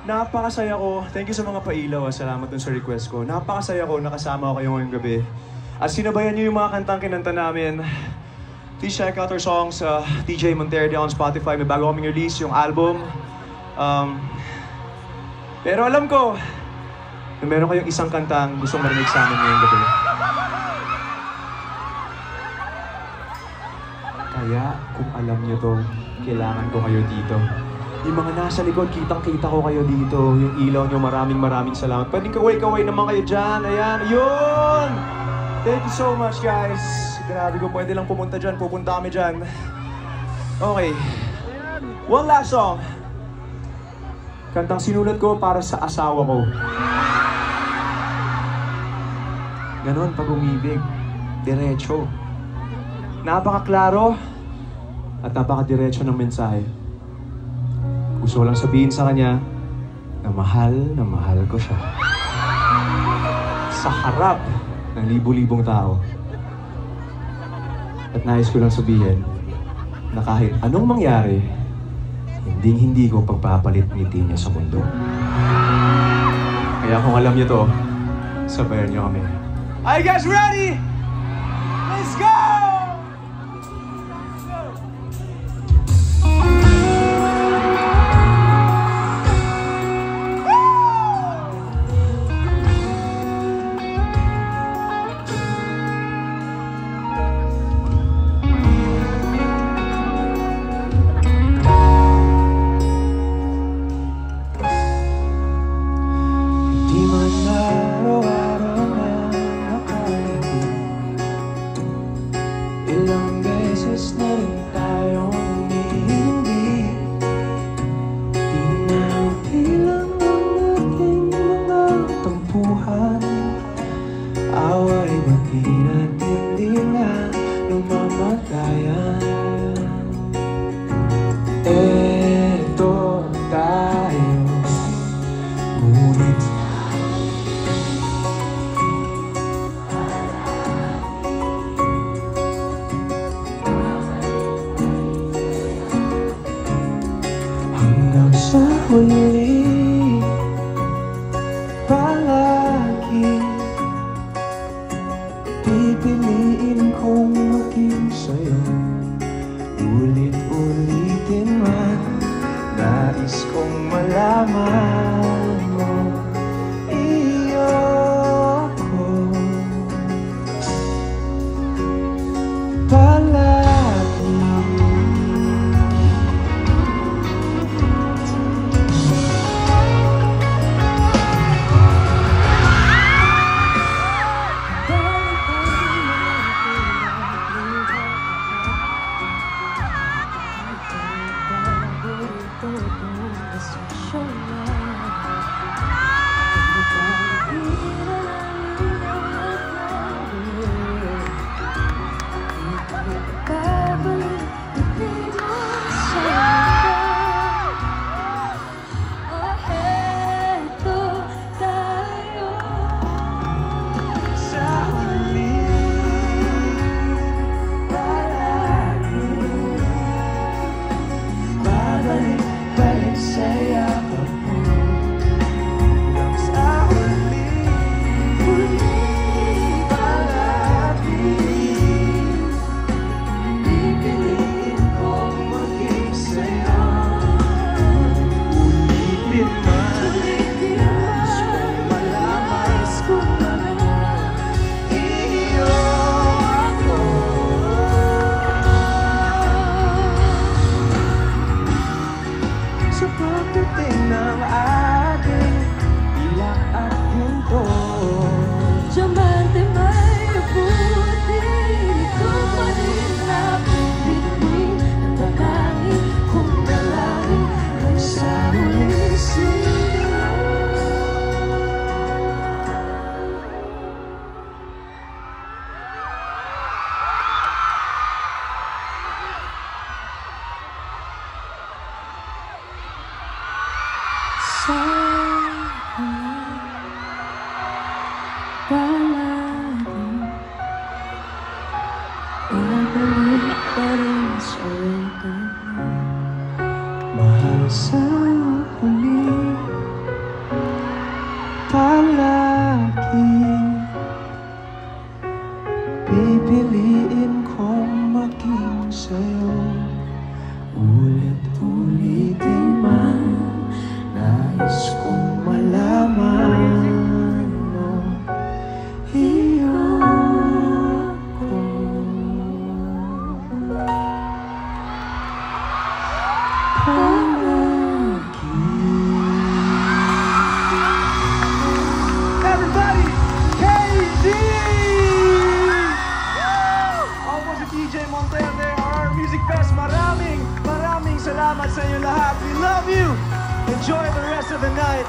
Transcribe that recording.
Napakasaya ko. Thank you sa mga pailaw. Salamat dun sa request ko. Napakasaya ko nakasama ko kayo ngayong gabi. At sinabayan niyo yung mga kantang kinanta namin. Please check out our songs sa TJ Monterde on Spotify. May bago kaming release yung album. Pero alam ko na meron kayong isang kantang gustong marinig sa amin ngayong gabi. Kaya kung alam niyo to, kailangan ko kayo dito. Yung mga nasa likod, kitang-kita ko kayo dito. Yung ilaw nyo, maraming salamat. Pwedeng kaway-kaway naman kayo dyan. Ayan, yun! Thank you so much, guys. Grabe ko, pwede lang pumunta dyan. Pupunta kami dyan. Okay. One last song. Kantang sinulat ko para sa asawa ko. Ganon pag umibig. Diretso. Napakaklaro at napakadiretso ng mensahe. Gusto ko lang sabihin sa kanya na mahal ko siya. Sa harap ng libu-libong tao. At nais ko lang sabihin na kahit anong mangyari, hindi ko pagpapalit ngiti niya sa mundo. Kaya kung alam niyo to, sabayan niyo kami. Are you guys ready? Let's go! Ilang beses na rin tayong humihindi. Di na bilang ang ating mga tampuhan. Away bati natin di na namamatayan. Eto tayo, ngunit sa huli, palagi pipiliin kong maging sa'yo. Ulit-ulitin man, nais kong malaman mo iyo ko. Palagi mahal sa huli. inyo lahat. We love you. Enjoy the rest of the night.